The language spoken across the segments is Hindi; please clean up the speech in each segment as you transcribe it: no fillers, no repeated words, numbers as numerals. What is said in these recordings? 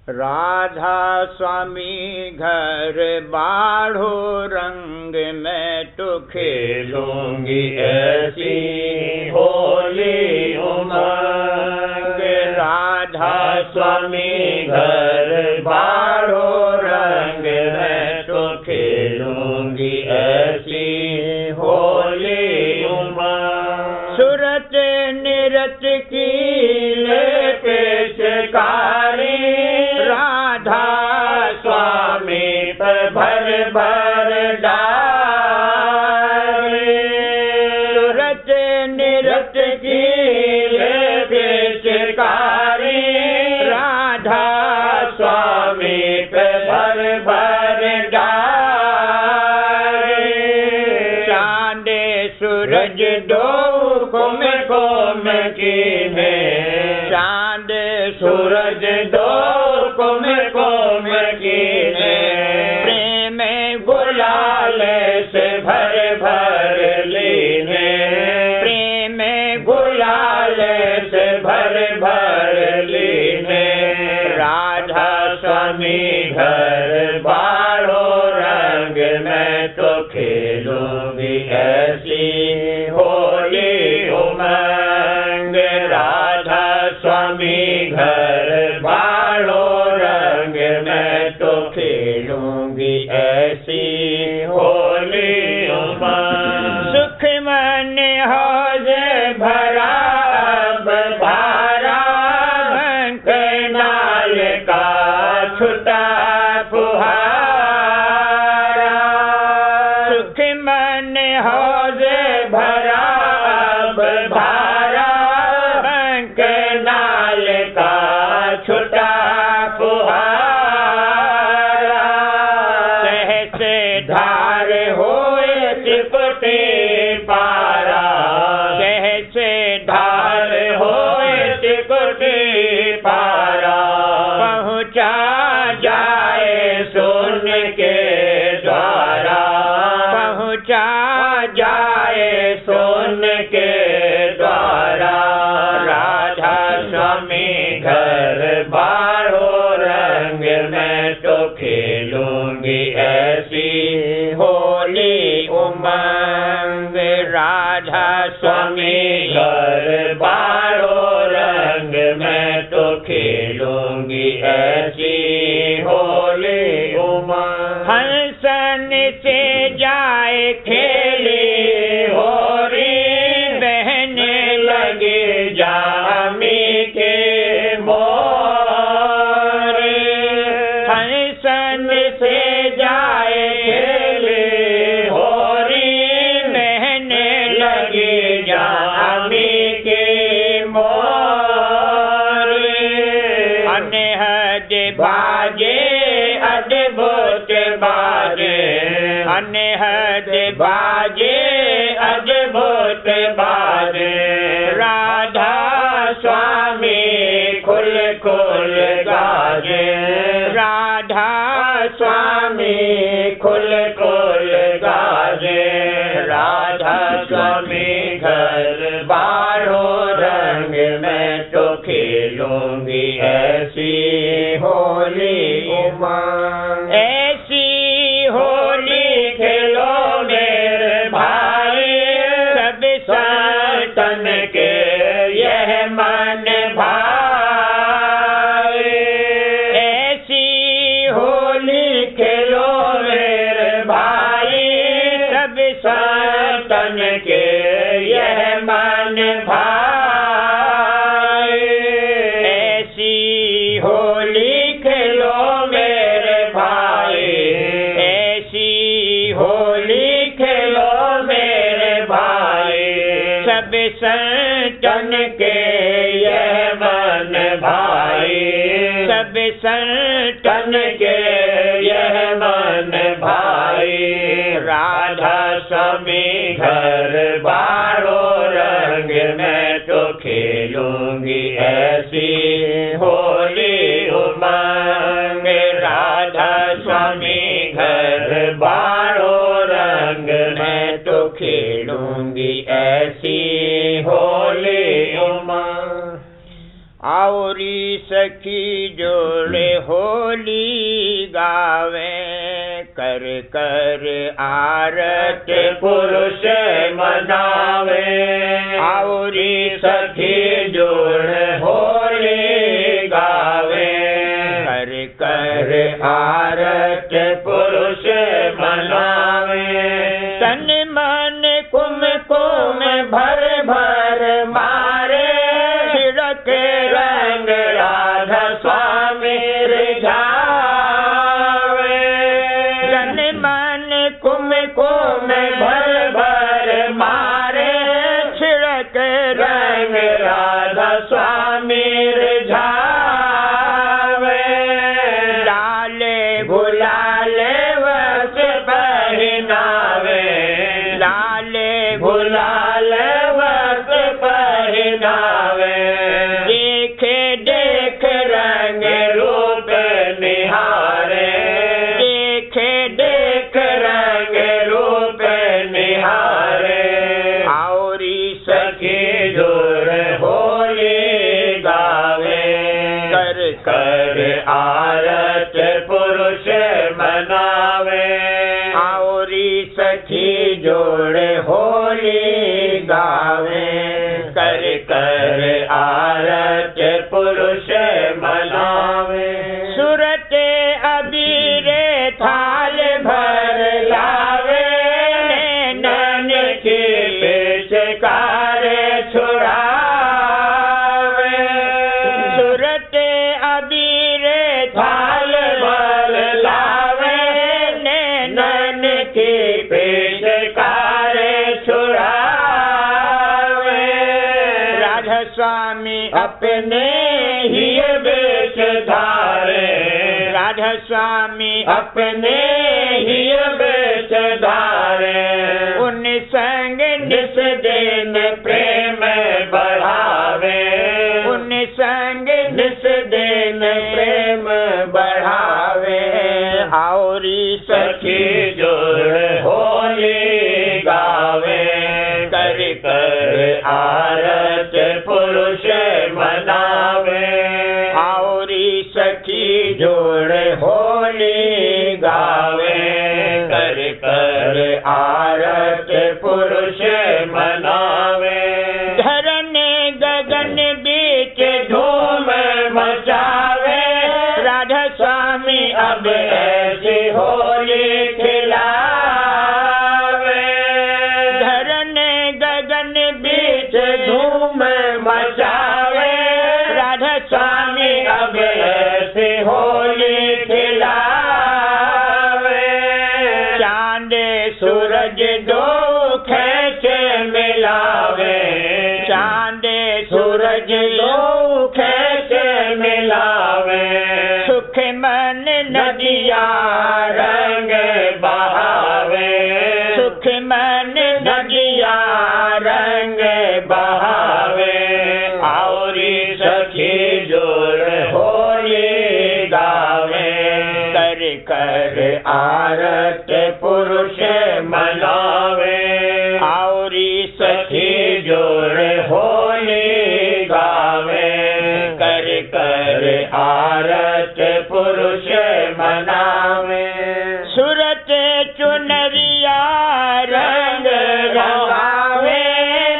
राधा स्वामी घर बाढ़ो रंग में तो खेलूंगी ऐसी होली उमंग। राधा स्वामी घर बाढ़ो रंग में तो खेलूंगी ऐसी होली उमंग। सूरत निरत की ले पेशकारी राधा स्वामी पर भर भर डाले। सूरत निरत की ले पेशकारी राधा स्वामी पर भर भर डाले। चांद सूरज दो कुम कुम की है, चांद सूरज दो कुम कुम की है। प्रेम गुलाल से भर भर लीने, प्रेम गुलाल से भर भर लीने। राधा स्वामी घर बाढ़ो रंग में तो खेलूंगी ऐसी होली उमंग। राधा स्वामी घर बाढ़ो रंग में तो खेलूंगी ऐसी होली उमंग। सुख मन हौजे भरा अब भारा, बंक नाल का छुटा फुहारा। सुख मन हौजे भरा अब भारा, बंक नाल का छुटा फुहारा। सहसे धार होए चिपटे पारा, सहसे धार होए चिपटे पारा। पहुँचा जाए सुन के द्वारा, पहुँचा जाए सुन के द्वारा। राधा स्वामी घर बाढ़ो रंग में तो खेलूंगी ऐसी होली उमंग। राधा स्वामी घर बाढ़ो रंग में तो खेलूंगी ऐसी होली उमंग। हंसन से जाए खेली होरी, बहने लगे जामी के मोरे। हंसन से जाए खेली होरी, बहने लगे जामी के मोरे। अनहद बाजे अद्भुत बाजे, अनहद बाजे अद्भुत बाजे। राधा स्वामी खुल खुल गाजे, राधा स्वामी खुल खुल गाजे। राधा स्वामी घर बाढ़ो रंग में तो खेलूंगी ऐसी होली उमंग। ऐसी होली खेलो मेरे भाई, सब संतन के यह मन भाई। ऐसी होली खेलो मेरे भाई, सब संतन के यह मन भाई। ऐसी होली खेलो मेरे भाई, ऐसी होली खेलो मेरे भाई। सब संतन के यह मन भाई, सब संतन के यह मन भाई। राधा स्वामी घर बाढ़ो रंग में तो खेलूंगी ऐसी होली उमंग। राधा स्वामी घर बाढ़ो रंग में तो खेलूंगी ऐसी होली उमंग। आवरी सखी जोड़े होली गावे कर कर आरत पुरुष मनावे आवरी सखी जोड़े होली गावे कर कर आरत पुरुष मनावे तन मन कुमकुम भर भर मारे छिड़क रंग राधा स्वामी रिझावे तन मन कुमकुम भर भर मारे छिड़क रंग राधा स्वामी रिझावे लाले गुलाले वस पहनावे लाले गुलाल वस पहनावे देखे देख रंग रूप निहारे देखे देख रंग रूप निहारे आवरी सखी जोड़ होली गावे कर कर आरत पुरुष मनावे आवरी सखी जोड़ होली गावे कर कर आरत पुरुष मनावे सूरत अबीरे थाल भर लावे नैनन की पेशकार छुड़ावे सूरत अबीरे थाल भर लावे नैनन की पेशकार छुड़ावे राधा स्वामी अपने ही बेच धारे राधा स्वामी अपने ही बेच धारे उन संग निस दिन प्रेम बढ़ावे उन संग निस दिन प्रेम बढ़ावे आवरी सखी जोड़ होली गावे कर कर आरत पुरुष मनावे आवरी सखी जोड़ होली गावे कर कर आरत पुरुष मनावे धरन गगन बीच धूम मचावे राधा स्वामी अब ऐसी होली खिलावे धरन गगन बीच धूम मचावे राधा स्वामी अब ऐसी होली खिलावे चांद सूरज दो खेच मिलावे चांद सूरज दो खेच मिलावे सुख मन नदिया रंग बहावे सुख मन नदिया रंग बहावे आवरी सखी जोड़ होली गावे कर कर आरत पुरुष मनावे आवरी सखी जोड़ होली गावे कर कर आरत पुरुष मनावे सूरत चुनरिया रंग रंगावे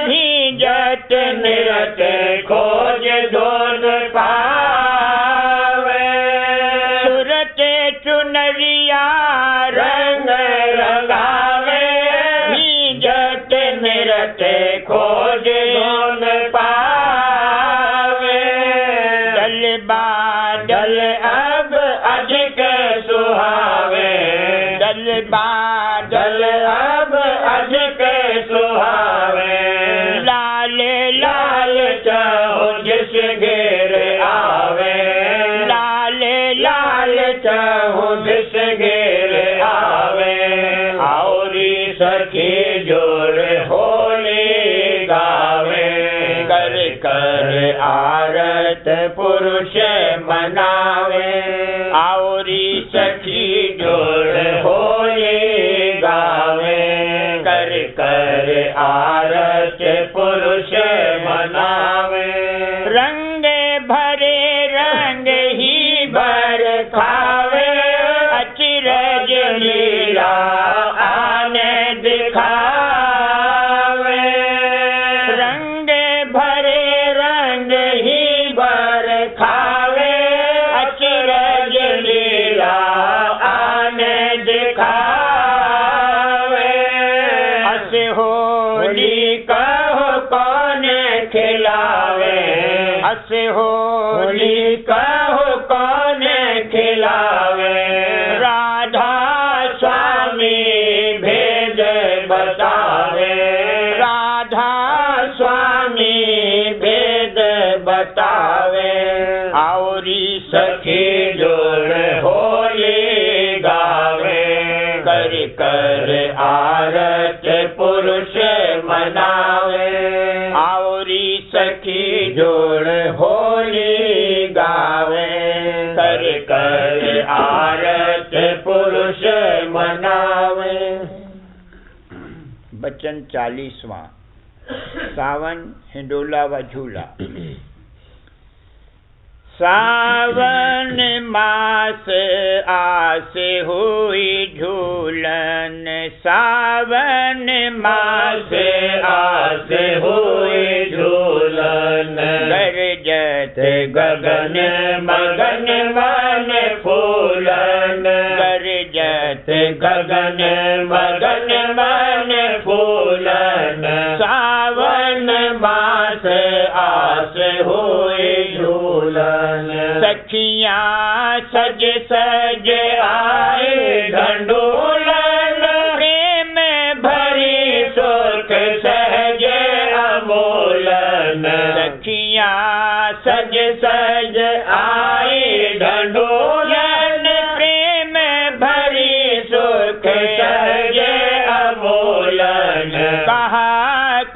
भीजत निरत खोज धोन पावे सूरत चुनरिया रंग रंगावे भीजत निरत खोज धोन पावे दल बादल दल अब अधिक सुहावे दल बादल दल अब अधिक सुहावे लाल लाल चाहो जिस घेर आवे लाल लाल चाहो जिस घेर आवे आवरी सखी जोड़ होली गावे कर कर आरत पुरुष मनावे आवरी सखी जोड़ होली गावे कर कर आरत पुरुष मनावे रंग होली कहो कौन खिलावे, हंस होली होली कहो कौन खिलावे, राधा स्वामी भेद बतावे, राधा स्वामी भेद बतावे, औरी सखी जोड़ होली गावे, कर कर आरत पुरुष मनावे, औरी सखी जोड़ होली गावे, कर कर आरत पुरुष मनावे। बचन 40वां। सावन हिंडोला व झूला। सावन मास आस हुई झूलन, सावन मास आस हुई झूलन, गरजत गगन मगन मन फूलन, गरजत गगन मगन मन फूलन, सावन मास आस हुई झूलन, सखियाँ सज सज आए ढंढोलन, प्रेम भरी सुख सहज अमोलन, सखियाँ सज सज आए ढंढोलन, प्रेम भरी सुख सहज अमोलन, कहा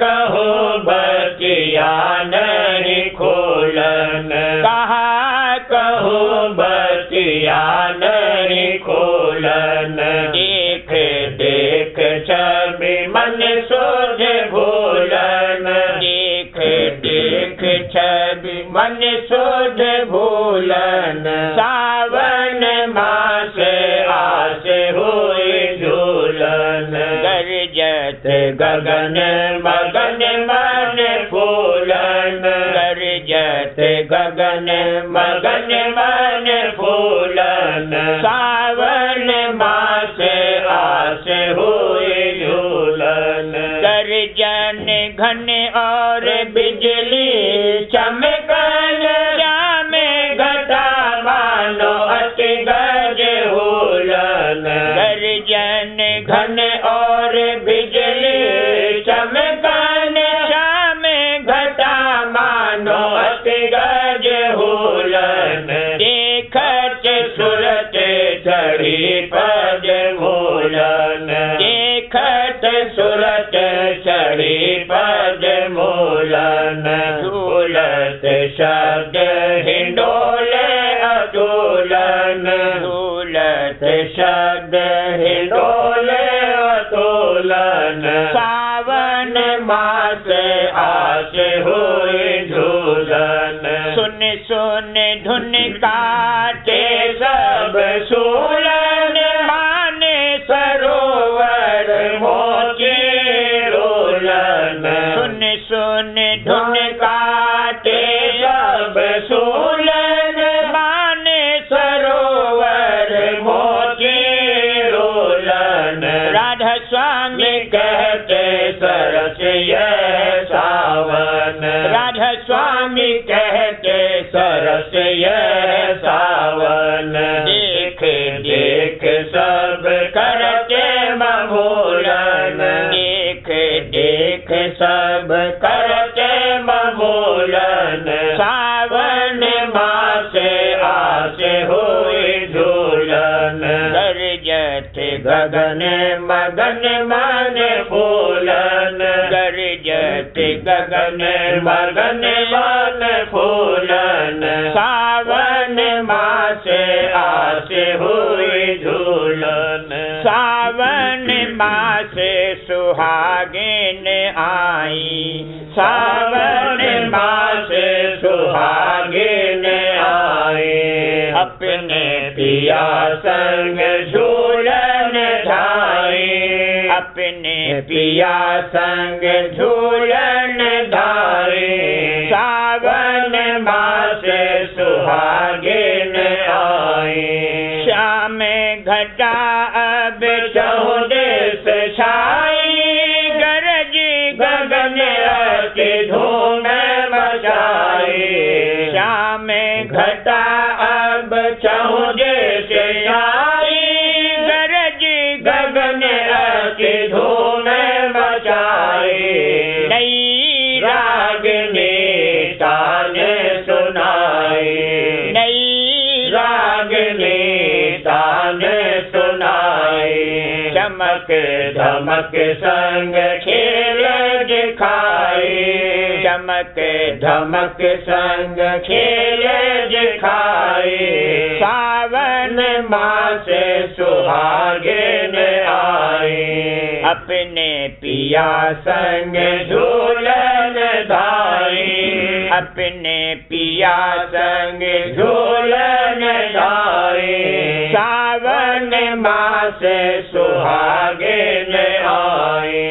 कहो बतिया नहीं खोलन, कहा कहो बतिया नहीं खोलन, देख देख छवि मन सोझ भूलन, देख देख छवि मन सोझ भूलन, सावन मास आस हुई झूलन, गरजत गगन मगन मन फूलन, गरजत गगन मगन मन फूलन, सावन मास आस हुई झूलन, गर्जन घन और बिजली चमकन, श्याम घटा मानो अति गज होलन, गर्जन घन और बिजली चमकन, श्याम घटा मानो अति गज होलन, देखत सुरत चढ़ी पद मूलन, देखत सुरत चढ़ी पद मूलन, झूलत शब्द हिंडोले अतुलन, झूलत शब्द हिंडोले अतुलन, सावन मास आस हुई झूलन, सुन सुन धुन काटे सब सूलन, माने सरोवर मोती रोलन, सुन सुन धुन धुन काटे सब सूलन, माने सरोवर मोती रोलन, राधा स्वामी कहते सरस यह सावन, राधा स्वामी कहते सरस यह सावन, देख देख सब करते ममूलन, देख देख सब करते ममूलन, सावन मास आस हुई झूलन, गरजत गगन मगन मन फूलन, गरजत गगन मगन मन फूलन, सावन मास आस हुई झूलन, सावन मास सुहागिन आई, सावन मास सुहागिन आए, अपने पिया संग झूलन धाए, अपने पिया संग झूलन धाए, सावन मास सुहागिन आए, श्याम घटा अब चौदस छाई, गरज की धूम मचाई। श्याम घटा अब चहुँ जैसे आई, गरज गगन की धूम मचाई। नई रागिनी तान सुनाई, नई रागिनी तान सुनाई। चमक धमक संग खेल दिखाई, चमक धमक संग खेल दिखाई। सावन मास सुहागिन आई, अपने पिया संग झूलन धाई, अपने पिया संग झूलन धाई। सावन मास सुहागिन आई,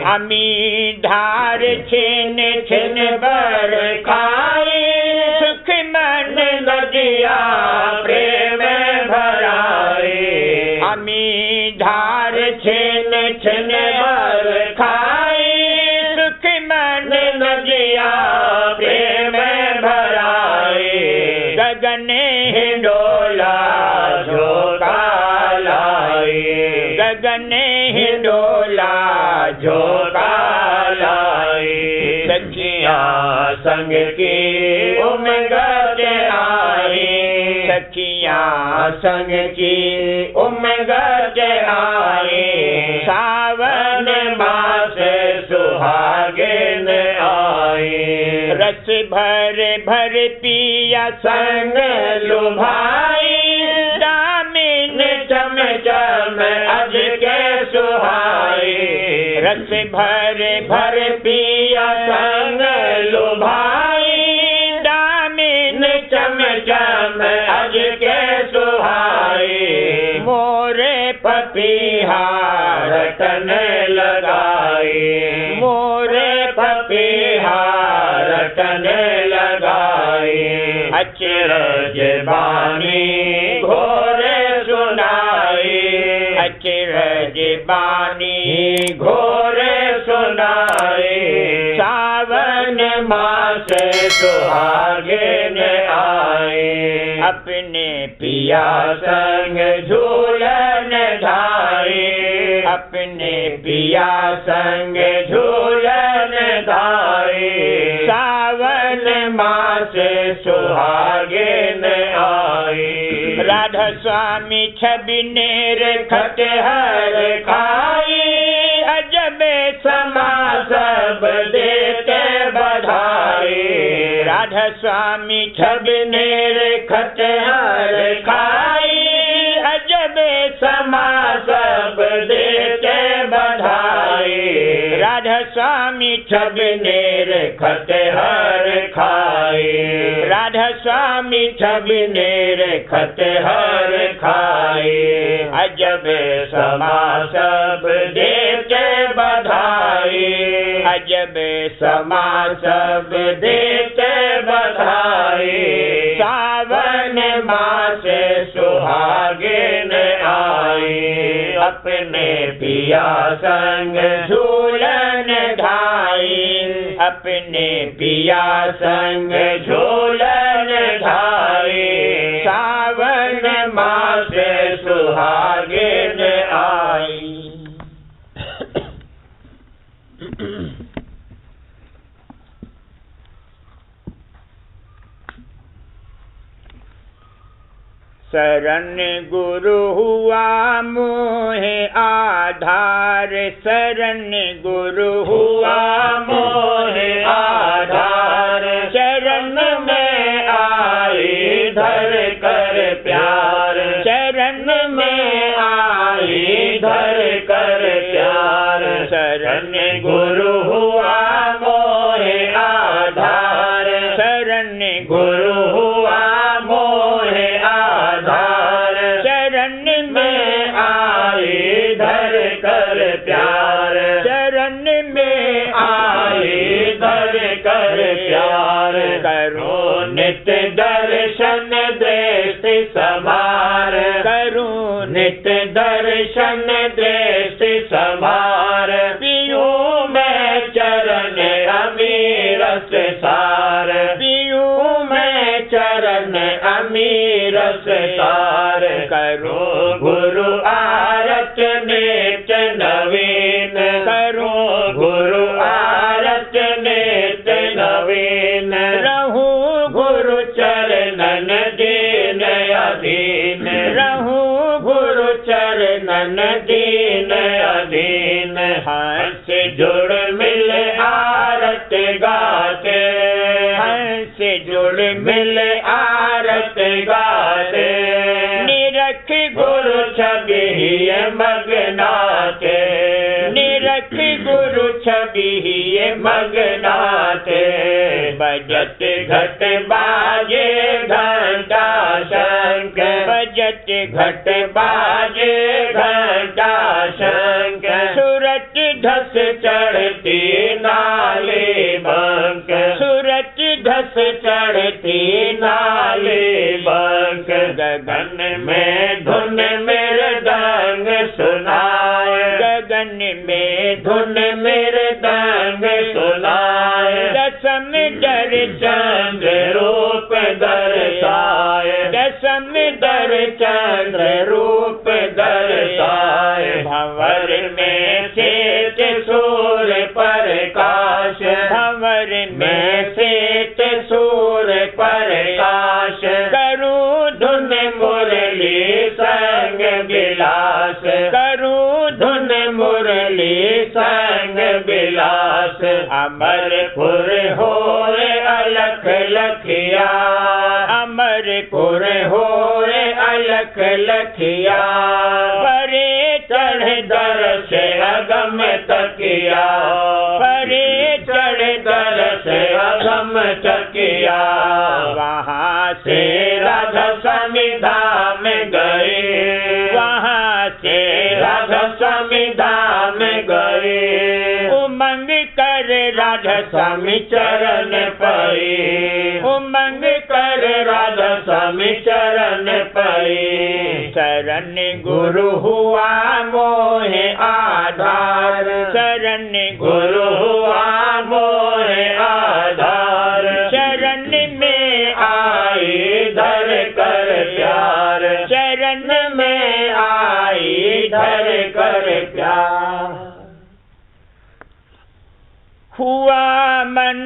अमी धार छिन छिन बर खाई। सुख मन नदिया प्रेम भराई, अमी धार छिन छिन बर खाई। सुख मन नदिया प्रेम भराई, गगन हिंडोला झोंका लाई, गगन हिंडोला झोंका लाई। सखियाँ संग की उमंगत आई, सखियाँ संग की उमंगत आई। सावन मास सुहागिन आई, रस भर भर पिया संग लुभाई। दामिन चम चम अज के सुहाई, रस भर भर पिया संग लुभाई। दामिन चम चम अज के सुहाई। मोरे पपीहा रटन लगाई, मोरे पपीहा रटन लगाई। अचरज बानी घोर सुनाई, अचरज बानी घोर सुनाई। सावन मास सुहागिन आई, अपने पिया संग झूलन धाई, अपने पिया संग झूलन धाई। सावन मास सुहागिन आई, राधा स्वामी छबिनेर खटहर खाई। अजब समा सब देते बधाई, राधा स्वामी छबिनेर खटहर खाई। अजब समा सब देते बधाई, राधा स्वामी छबिनेर खटहर खाई। राधा स्वामी छबिनेर खटहर खाई। अजब समा सब देते बधाई, अजब समा सब देते बधाई। सावन मास सुहागिन आई, अपने पिया संग झूलन धाई, अपने पिया संग झूलन धाई। सावन मास सुहागिन आई। शरण गुरु हुआ मोहे आधार, शरण गुरु हुआ मोहे आधार। शरण में आई धर कर प्यार, शरण में आई धर कर प्यार। शरण गुरु हुआ मोहे आधार, शरण गुरु हुआ मोहे आधार। शरण में आई धर कर प्यार, शरण में आई धर कर प्यार। करो नित्य दर्शन दृष्टि समार, करो नित्य दर्शन दृष्टि समार। पियूं मैं चरण अमीर रस सार, पीयूं मैं चरण अमीरस सार, करूं गुरु आरत नित्य नवीन, करूं गुरु आरत नित्य नवीन, रहूं गुरु चरणन दीन अधीन, रहूं गुरु चरणन दीन अधीन, हंस जुड़ मिल आरत गाते, हंस जुड़ मिल आरत गाते, निरख गुरु छवि मगनाते, निरख गुरु छवि मगनाते, बजत घट बाजे घंटा शंख, बजत घट बाजे घंटा शंख, सूरत धस चढ़ती नाले बंक, सूरत धस चढ़ती नाले बंक, गगन में धुन मृदंग सुनाए, गगन में धुन मृदंग सुनाए, दसम दर चंद्र रूप दर्शाए, दसम दर चंद्र रूप दर्शाए, भंवर में श्वेत सूर्य प्रकाश, भंवर में में श्वेत सूर्य प्रकाश, करूं धुन मुरली संग विलास, करूं धुन मुरली संग विलास, अमरपुर होए अलख लखिया, अमरपुर होए अलख लखिया, परे चढ़ दरस अगम तकिया, परे चढ़ दरस अगम तकिया, वहाँ से राधा समिधा में गए, वहाँ से राधा समिधा में गए, उमंग कर राधा स्वामी चरण पाए, उमंग कर राधा स्वामी चरण पाए, शरण गुरु हुआ मोहे आधार, शरण गुरु हुआ मोहे आधार, शरण में आई धर कर प्यार, शरण में आई धर कर प्यार, हुआ मन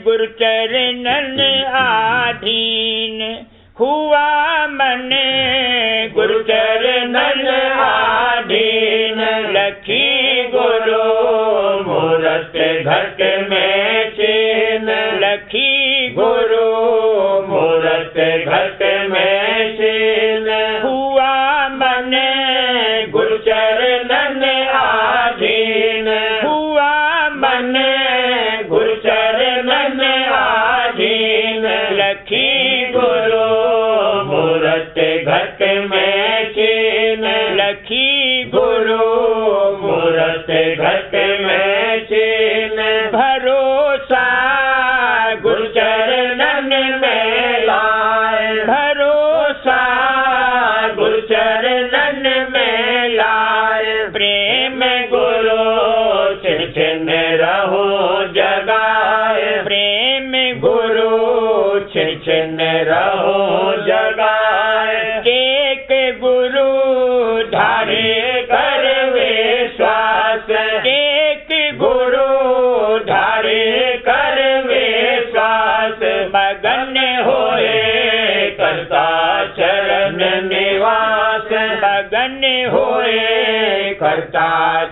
गुरु चरणन आधीन, हुआ मन गुरु चरणन आधीन, लखी गुरु मूरत घट में चीन, लखी गुरु मूरत घट में चीन, हुआ मन गुरु चरणन आधीन, हुआ मन गुरु चरणन आधीन, लखी गुरु मूरत घट में चीन, लखी गुरु मूरत घट में चीन, भरोसा गुरु चरणन में लाए, भरोसा गुरु चरणन में लाए, प्रेम गुरु छिन छिन रहो जगाए, प्रेम गुरु छिन छिन रहो जगाए, एक गुरु धारे कर विश्वास, एक गुरु धारे कर विश्वास, मगन होए करता चरण निवास, मगन होए करता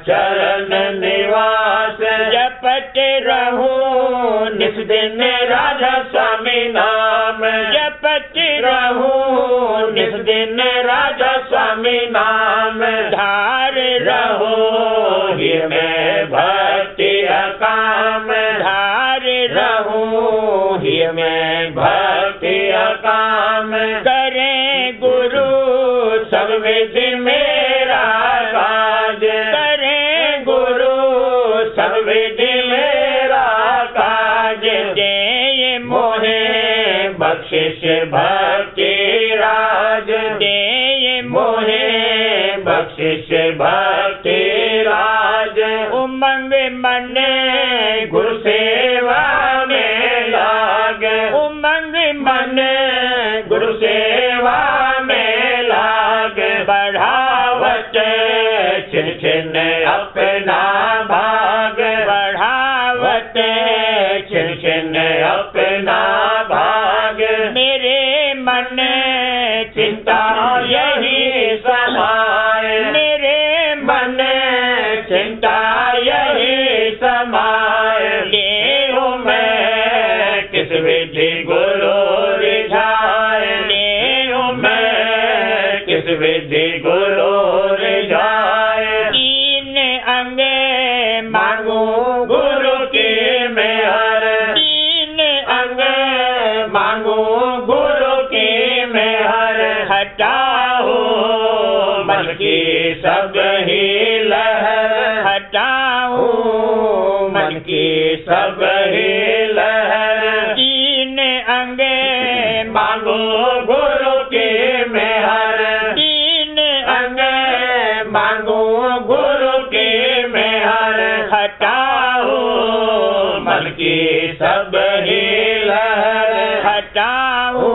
चरण निवास, जपत रहूं निस दिन राधा स्वामी नाम, जपत रहूं निस दिन राधा स्वामी नाम, धार रहूं ही में भक्ति अकाम, धार रहूं ही में भक्ति अकाम, करें गुरु सब विधि मेरा काज, करें गुरु सब विधि मेरा काज, दे मोहे बख्शिश भक्ति राज, दे मोहे बख्शिश भक्ति राज, उमंग मन गुरु सेवा पर्वत छिन छिन अपना भाग, मेरे मन चिंता यही समाए, मेरे मन चिंता यही समाए। लेहूं मैं किस विधि गुरु रिझाए, लेहूं मैं किस विधि गुरु रिझाए। तीन अंग मांगू गुरु की मेहर, तीन अंग मांगू गुरु की मेहर। हटाओ मन की सब ही लहर, हटाओ मन की सब ही लहर। तीन अंग मांगो गुरु की मेहर, तीन अंग मांगो गुरु की मेहर। हटाओ मन की सब ही लहर, हटाओ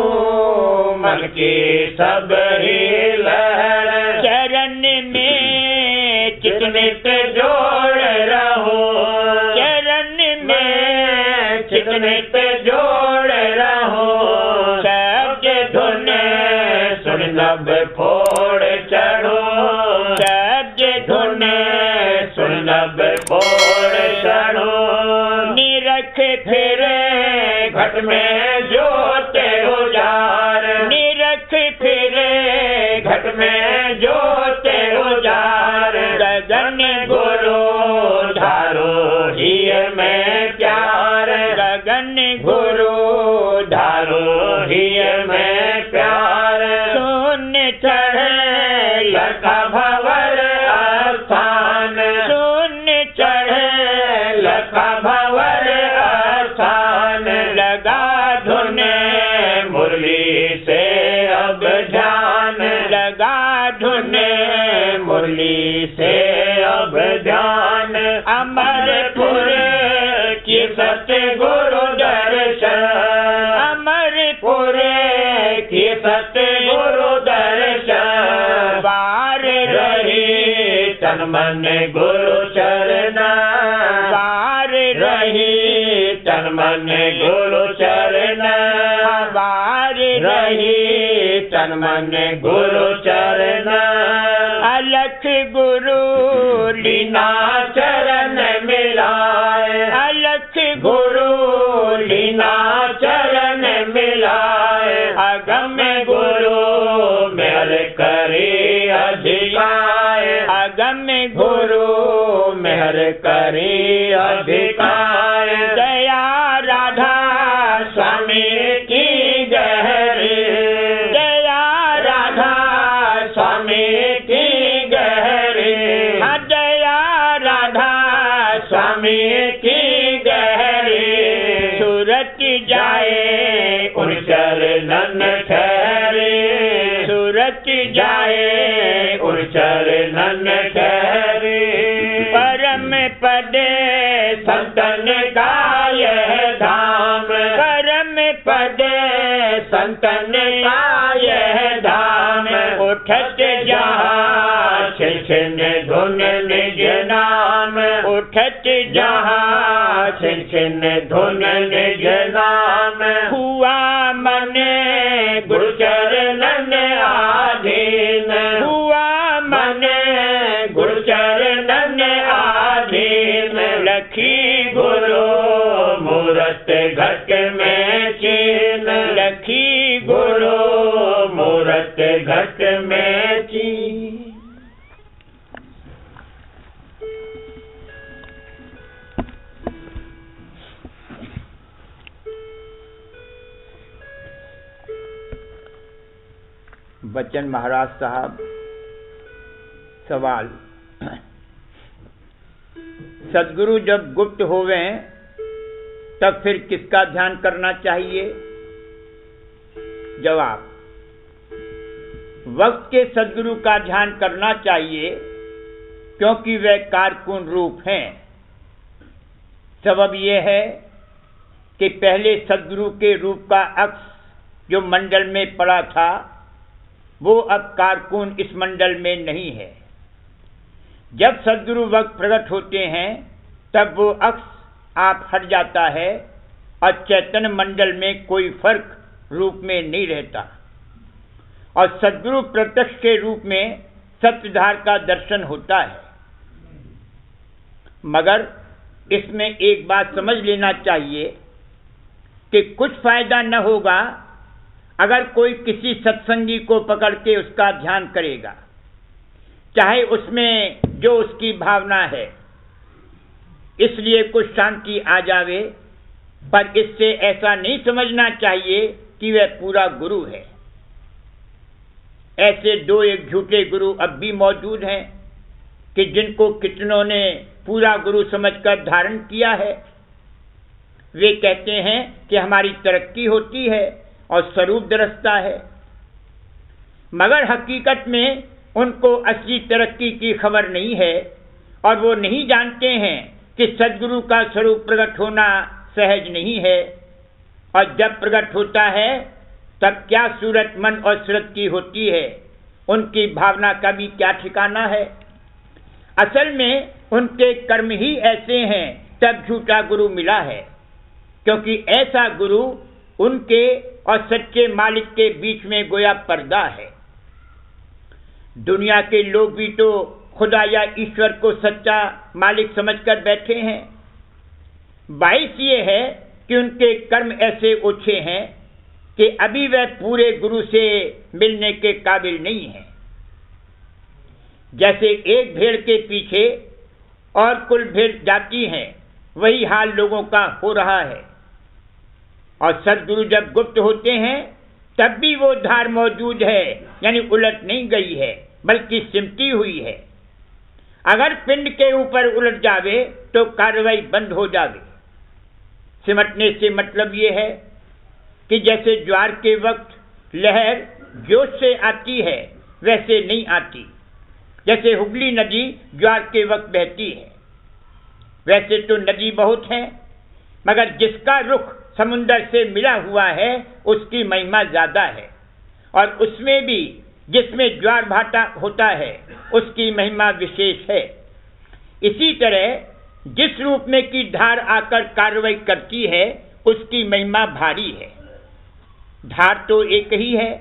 मन की सब ही लहर। चरण में चितनित जोड़ रहो, चरण में चितनित जोड़ रहो। शब्द धुन सुन लब फोड़ चढ़ो, शब्द धुन सुन लब फोड़ चढ़ो। निरख फिर घट में जोते उजार, निरख फिर घट में जोते उजार। गगन गुरु धारो ही में प्यार, गगन गुरु धारो ही में प्यार। सुन चढ़े लखा भंवर स्थान, सुन चढ़े लखा भंवर स्थान। लगा धुन मुरली से अब ध्यान, लगा धुन मुरली से अब ध्यान। अमरपुर की सत्य गुरु दर्शन, अमरपुर की सत्य गुरु दर्शन। बार रही तन मन गुरु चरना, बार रही तन मन गुरु चरना। बार रही तन मन गुरु चरना। अलख गुरु लीना चरण मिलाए, अलख गुरु लीना चरण मिलाए। अगम गुरु मेल करी अधिकाए, अगम गुरु मेहर करी अधिकाए। दया राधा स्वामी की गहरी, दया राधा स्वामी की गहरी। दया राधा स्वामी की गहरी। सूरत जाए उन चरणन ठहरे, सूरत जाए उन चरणन ठहरे। परम पद संतन का यह धाम, परम पद संतन का यह धाम। उठत जहाँ छिन छिन धुन निज नाम, उठत जहाँ छिन छिन धुन निज नाम। हुआ मन गुरु चरणन आधीन, हुआ मन गुरु चरणन आधीन। लखी गुरु मूरत घट में चीन, लखी गुरु मूरत घट में चीन। बच्चन महाराज साहब, सवाल, सदगुरु जब गुप्त होवे तब फिर किसका ध्यान करना चाहिए? जवाब, वक्त के सदगुरु का ध्यान करना चाहिए क्योंकि वे कारकुन रूप हैं। सबब यह है कि पहले सदगुरु के रूप का अक्स जो मंडल में पड़ा था वो अब कारकुन इस मंडल में नहीं है। जब सदगुरु वक्त प्रकट होते हैं तब वो अक्स आप हट जाता है और चैतन्य मंडल में कोई फर्क रूप में नहीं रहता और सद्गुरु प्रत्यक्ष के रूप में सत्यधार का दर्शन होता है। मगर इसमें एक बात समझ लेना चाहिए कि कुछ फायदा न होगा अगर कोई किसी सत्संगी को पकड़ के उसका ध्यान करेगा, चाहे उसमें जो उसकी भावना है, इसलिए कुछ शांति आ जावे, पर इससे ऐसा नहीं समझना चाहिए कि वह पूरा गुरु है। ऐसे दो एक झूठे गुरु अब भी मौजूद हैं कि जिनको कितनों ने पूरा गुरु समझकर धारण किया है। वे कहते हैं कि हमारी तरक्की होती है और स्वरूप दरसता है, मगर हकीकत में उनको असली तरक्की की खबर नहीं है और वो नहीं जानते हैं कि सद्गुरु का स्वरूप प्रकट होना सहज नहीं है और जब प्रकट होता है तब क्या सूरत मन और सूरत की होती है, उनकी भावना का भी क्या ठिकाना है। असल में उनके कर्म ही ऐसे हैं तब झूठा गुरु मिला है, क्योंकि ऐसा गुरु उनके और सच्चे मालिक के बीच में गोया पर्दा है। दुनिया के लोग भी तो खुदा या ईश्वर को सच्चा मालिक समझकर बैठे हैं। बाइस ये है कि उनके कर्म ऐसे ओछे हैं कि अभी वह पूरे गुरु से मिलने के काबिल नहीं है। जैसे एक भेड़ के पीछे और कुल भेड़ जाती हैं, वही हाल लोगों का हो रहा है। और सद्गुरु जब गुप्त होते हैं तब भी वो धार मौजूद है, यानी उलट नहीं गई है बल्कि सिमटी हुई है। अगर पिंड के ऊपर उलट जावे तो कार्रवाई बंद हो जावे। सिमटने से मतलब ये है कि जैसे ज्वार के वक्त लहर जोश से आती है वैसे नहीं आती, जैसे हुगली नदी ज्वार के वक्त बहती है। वैसे तो नदी बहुत है, मगर जिसका रुख समुंदर से मिला हुआ है उसकी महिमा ज्यादा है, और उसमें भी जिसमें ज्वार भाटा होता है उसकी महिमा विशेष है। इसी तरह जिस रूप में की धार आकर कार्रवाई करती है उसकी महिमा भारी है। धार तो एक ही है,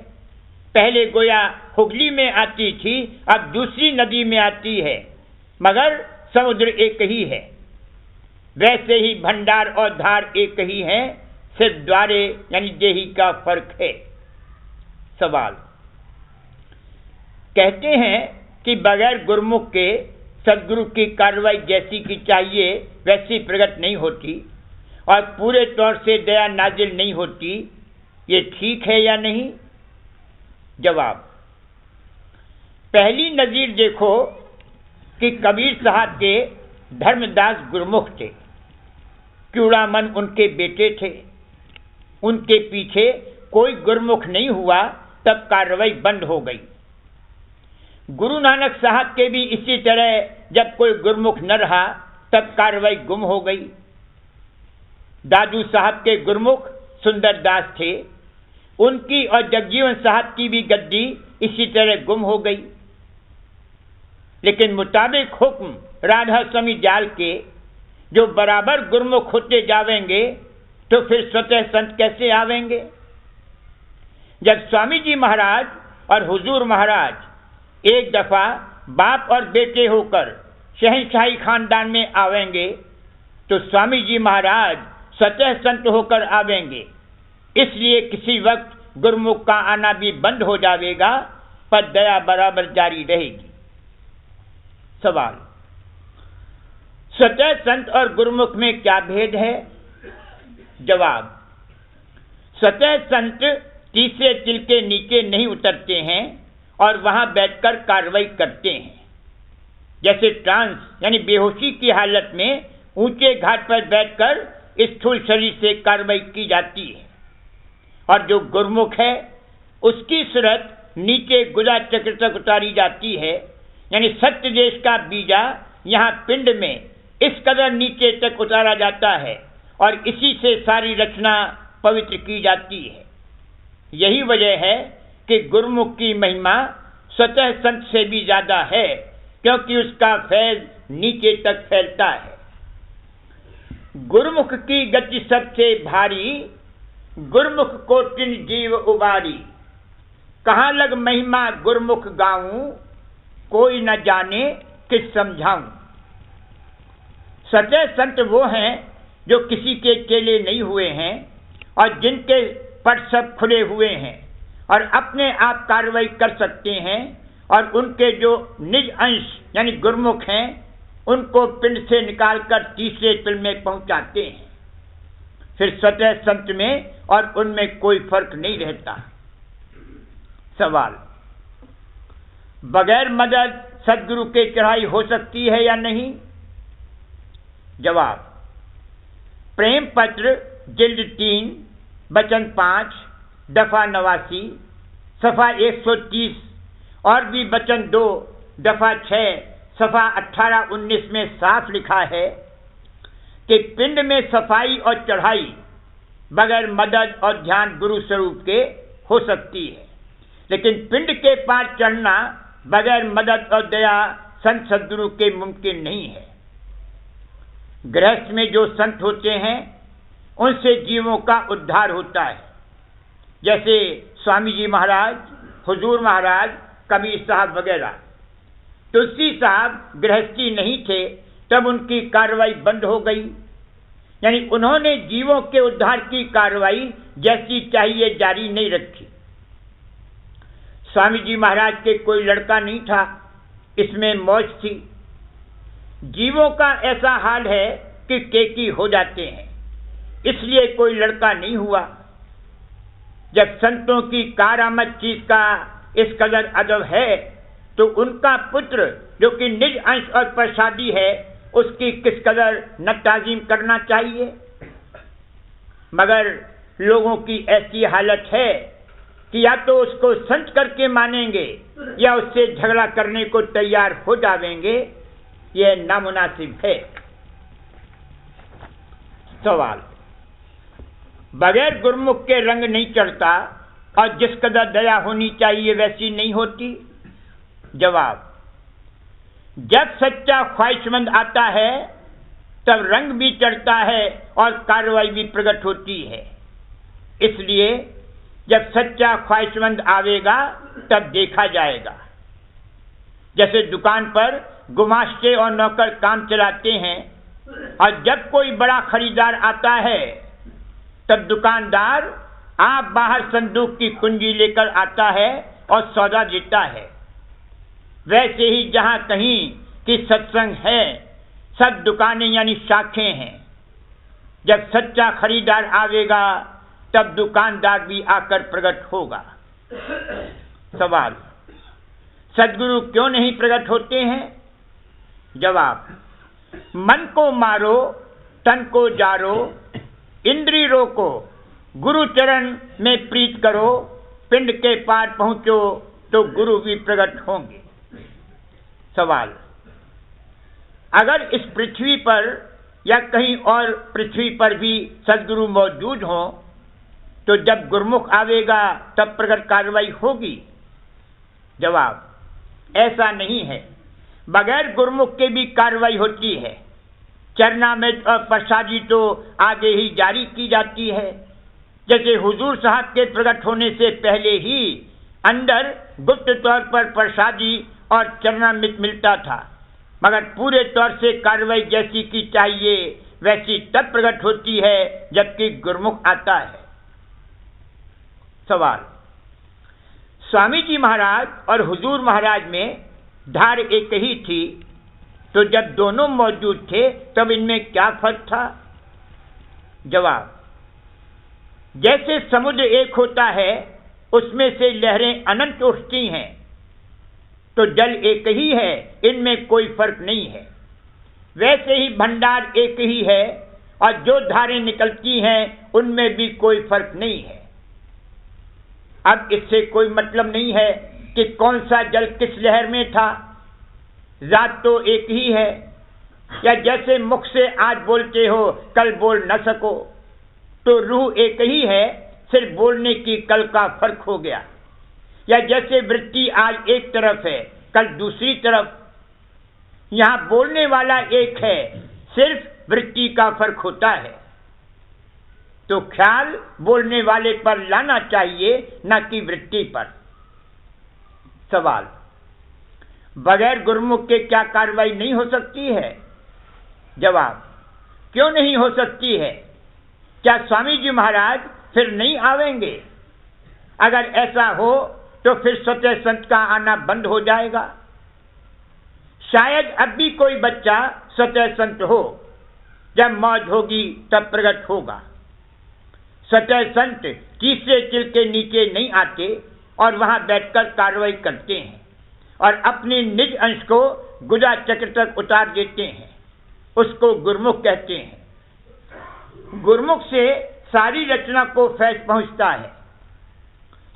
पहले गोया हुगली में आती थी, अब दूसरी नदी में आती है, मगर समुद्र एक ही है। वैसे ही भंडार और धार एक ही है, सिर्फ द्वारे यानी देही का फर्क है। सवाल, कहते हैं कि बगैर गुरुमुख के सद्गुरु की कार्रवाई जैसी की चाहिए वैसी प्रकट नहीं होती और पूरे तौर से दया नाजिल नहीं होती, ये ठीक है या नहीं? जवाब, पहली नजीर देखो कि कबीर साहब के धर्मदास गुरुमुख थे, क्यूड़ामन उनके बेटे थे। उनके पीछे कोई गुरुमुख नहीं हुआ तब कार्रवाई बंद हो गई। गुरु नानक साहब के भी इसी तरह जब कोई गुरुमुख न रहा तब कार्रवाई गुम हो गई। दादू साहब के गुरुमुख सुंदरदास थे, उनकी और जगजीवन साहब की भी गद्दी इसी तरह गुम हो गई। लेकिन मुताबिक हुक्म राधा स्वामी जाल के जो बराबर गुरुमुख होते जावेंगे तो फिर स्वतः संत कैसे आवेंगे? जब स्वामी जी महाराज और हुजूर महाराज एक दफा बाप और बेटे होकर शहंशाही खानदान में आवेंगे तो स्वामी जी महाराज स्वतः संत होकर आवेंगे। इसलिए किसी वक्त गुरुमुख का आना भी बंद हो जाएगा, पर दया बराबर जारी रहेगी। सवाल, स्वतः संत और गुरुमुख में क्या भेद है? जवाब, स्वतः संत तीसरे तिल के नीचे नहीं उतरते हैं और वहां बैठकर कार्रवाई करते हैं। जैसे ट्रांस यानी बेहोशी की हालत में ऊंचे घाट पर बैठकर स्थूल शरीर से कार्रवाई की जाती है, और जो गुरुमुख है उसकी सूरत नीचे गुदा चक्र तक उतारी जाती है, यानी सत्य देश का बीजा यहाँ पिंड में इस कदर नीचे तक उतारा जाता है और इसी से सारी रचना पवित्र की जाती है। यही वजह है कि गुरुमुख की महिमा स्वतः संत से भी ज्यादा है, क्योंकि उसका फैज नीचे तक फैलता है। गुरुमुख की गति सबसे भारी, गुरुमुख को तिन जीव उबारी। कहाँ लग महिमा गुरुमुख गाऊं, कोई न जाने किस समझाऊं। सच्चे संत वो हैं जो किसी के चेले नहीं हुए हैं और जिनके पट सब खुले हुए हैं और अपने आप कार्रवाई कर सकते हैं, और उनके जो निज अंश यानी गुरुमुख हैं उनको पिंड से निकालकर तीसरे तिल में पहुंचाते हैं। फिर सच्चे संत में और उनमें कोई फर्क नहीं रहता। सवाल, बगैर मदद सदगुरु के चढ़ाई हो सकती है या नहीं? जवाब, प्रेम पत्र जिल्द 3 वचन 5 दफा 89 सफा 130 और भी वचन 2 दफा 6 सफा 18-19 में साफ लिखा है कि पिंड में सफाई और चढ़ाई बगैर मदद और ध्यान गुरु स्वरूप के हो सकती है, लेकिन पिंड के पार चढ़ना बगैर मदद और दया संत सदगुरु के मुमकिन नहीं है। गृहस्थ में जो संत होते हैं उनसे जीवों का उद्धार होता है, जैसे स्वामी जी महाराज, हुजूर महाराज, कबीर साहब वगैरह। तुलसी साहब गृहस्थी नहीं थे तब उनकी कार्रवाई बंद हो गई, यानी उन्होंने जीवों के उद्धार की कार्रवाई जैसी चाहिए जारी नहीं रखी। स्वामी जी महाराज के कोई लड़का नहीं था, इसमें मौज थी। जीवों का ऐसा हाल है कि केकी हो जाते हैं, इसलिए कोई लड़का नहीं हुआ। जब संतों की कारामद चीज का इस कदर अदब है तो उनका पुत्र जो कि निज अंश और प्रसादी है उसकी किस कदर न ताजीम करना चाहिए। मगर लोगों की ऐसी हालत है कि या तो उसको संत करके मानेंगे या उससे झगड़ा करने को तैयार हो जाएंगे। यह नामुनासिब है। सवाल, बगैर गुरुमुख के रंग नहीं चढ़ता और जिस कदर दया होनी चाहिए वैसी नहीं होती। जवाब, जब सच्चा ख्वाहिशमंद आता है तब रंग भी चढ़ता है और कार्रवाई भी प्रकट होती है। इसलिए जब सच्चा ख्वाहिशमंद आवेगा तब देखा जाएगा। जैसे दुकान पर गुमाश्ते और नौकर काम चलाते हैं और जब कोई बड़ा खरीदार आता है तब दुकानदार आप बाहर संदूक की कुंजी लेकर आता है और सौदा देता है। वैसे ही जहां कहीं कि सत्संग है सब दुकानें यानी शाखें हैं। जब सच्चा खरीदार आवेगा तब दुकानदार भी आकर प्रकट होगा। सवाल, सदगुरु क्यों नहीं प्रकट होते हैं? जवाब, मन को मारो, तन को जारो, इंद्री रोको, गुरु चरण में प्रीत करो, पिंड के पार पहुंचो तो गुरु भी प्रकट होंगे। सवाल, अगर इस पृथ्वी पर या कहीं और पृथ्वी पर भी सदगुरु मौजूद हो तो जब गुरुमुख आवेगा तब प्रकट कार्रवाई होगी? जवाब, ऐसा नहीं है। बगैर गुरुमुख के भी कार्रवाई होती है। चरणामृत और प्रसादी तो आगे ही जारी की जाती है। जैसे हुजूर साहब के प्रकट होने से पहले ही अंदर गुप्त तौर पर प्रसादी और चरणामृत मिलता था, मगर पूरे तौर से कार्रवाई जैसी की चाहिए वैसी तब प्रकट होती है जबकि गुरुमुख आता है। सवाल, स्वामी जी महाराज और हुजूर महाराज में धार एक ही थी, तो जब दोनों मौजूद थे तब इनमें क्या फर्क था? जवाब, जैसे समुद्र एक होता है उसमें से लहरें अनंत उठती हैं, तो जल एक ही है, इनमें कोई फर्क नहीं है। वैसे ही भंडार एक ही है और जो धारें निकलती हैं उनमें भी कोई फर्क नहीं है। अब इससे कोई मतलब नहीं है कि कौन सा जल किस लहर में था, जात तो एक ही है। या जैसे मुख से आज बोलते हो कल बोल न सको, तो रूह एक ही है, सिर्फ बोलने की कल का फर्क हो गया। या जैसे वृत्ति आज एक तरफ है कल दूसरी तरफ, यहां बोलने वाला एक है, सिर्फ वृत्ति का फर्क होता है। तो ख्याल बोलने वाले पर लाना चाहिए, न कि वृत्ति पर। सवाल, बगैर गुरुमुख के क्या कार्रवाई नहीं हो सकती है? जवाब, क्यों नहीं हो सकती है? क्या स्वामी जी महाराज फिर नहीं आवेंगे? अगर ऐसा हो तो फिर स्वतः संत का आना बंद हो जाएगा। शायद अब भी कोई बच्चा स्वतः संत हो, जब मौज होगी तब प्रकट होगा। स्वतः संत तीसरे चिल के नीचे नहीं आते और वहां बैठकर कार्रवाई करते हैं और अपने निज अंश को गुदा चक्र तक उतार देते हैं। उसको गुरुमुख कहते हैं। गुरुमुख से सारी रचना को फैज पहुंचता है।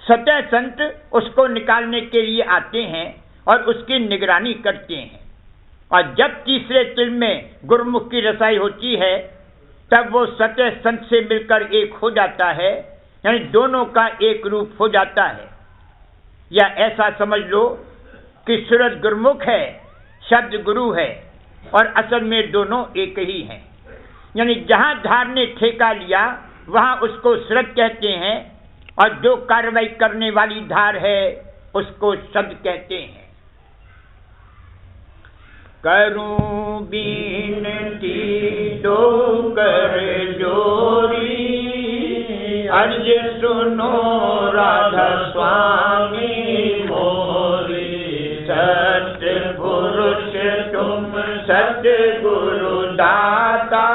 स्वतः संत उसको निकालने के लिए आते हैं और उसकी निगरानी करते हैं, और जब तीसरे चिल में गुरुमुख की रसाई होती है तब वो स्वतः संत से मिलकर एक हो जाता है, यानी दोनों का एक रूप हो जाता है। या ऐसा समझ लो कि सूरत गुरुमुख है, शब्द गुरु है, और असल में दोनों एक ही हैं। यानी जहां धार ने ठेका लिया वहां उसको सूरत कहते हैं, और जो कार्रवाई करने वाली धार है उसको शब्द कहते हैं। करूं बीनती दो कर जोरी, अर्ज सुनो राधा स्वामी मोरी। सत्य पुरुष तुम सत्य गुरु दाता,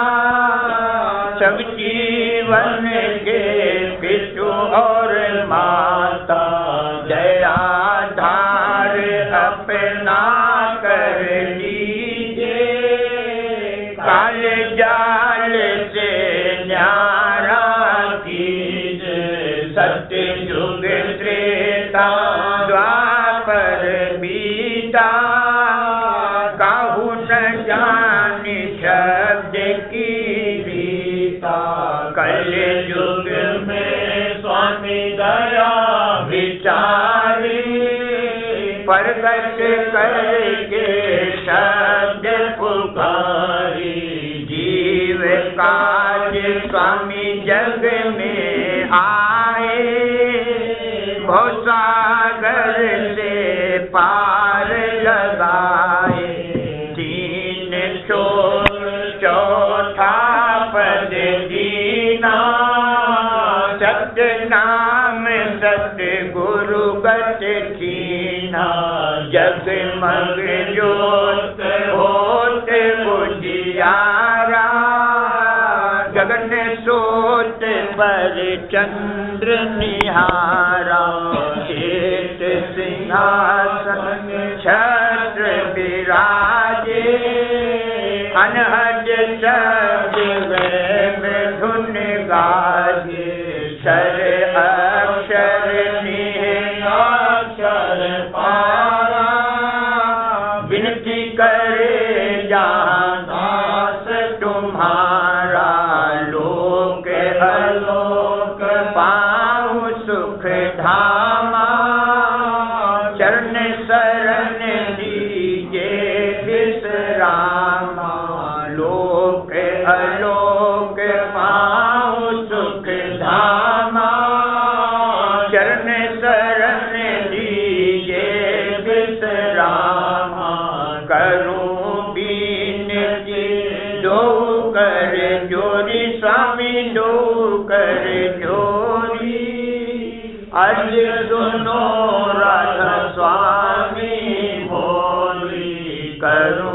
सब जीवन के पितु और माता। दया धार अपना कर लीजिए, काल जाल से न्यारा कीजिए। सत्य युग त्रेता द्वापर बीता, काहू न जानी शब्द की रीता। कल युग में स्वामी दया विचारी, प्रगट करके शब्द पुकारी। जीव काज स्वामी जग में आए, भवसागर से पार लगाए। तीन छोर चौथा पद दीना, सत्य नाम सत्य गुरु गत कीना। जगमग ज्योत होत उजियारा, गगन सोत पर चंद्र निहारा। श्वेत सिंहासन छत्र विराजे, अनहद शब्द में धुन गाजे। क्षर अक्षर निहाक्षर पारा, विनती करे जहाँ दास तुम्हारा। लोक अलोक पाऊँ सुख धामा, चरण शरण दीजे विश्रामा। लोक अलोक पाऊँ सुख धामा, चरण शरण दीजे विश्रामा। करूं बीनती दो कर जोरी, स्वामी दो कर जोरी। अर्ज सुनो राधा स्वामी मोरी। करूं